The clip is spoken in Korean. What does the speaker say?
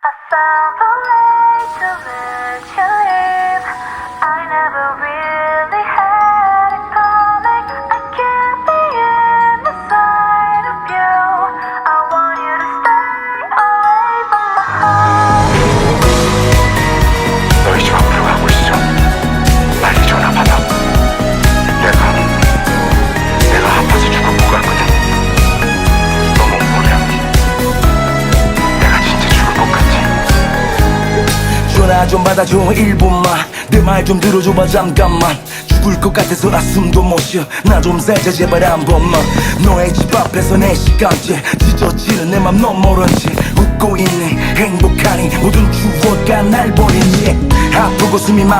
I found a way to let you leave. I never really had it coming. I can't be in the sight of you. I want you to stay away from my heart. 너희 집 앞으로 가고 있어. 빨리 전화 받아. 내가 아파서 죽을 것 같거든. 너 못 보면 내가 진짜 죽을 것 같지. 전화 좀 받아줘 1분만 내 말 좀 들어줘봐 잠깐만 죽을 것 같아서 나 숨도 못 쉬어 나 좀 살자 제발 한 번만 너의 집 앞에서 4시간째 찢어지는 내 맘 넌 모른지 웃고 있니 행복하니 모든 추억과 날 버리니 아프고 숨이 막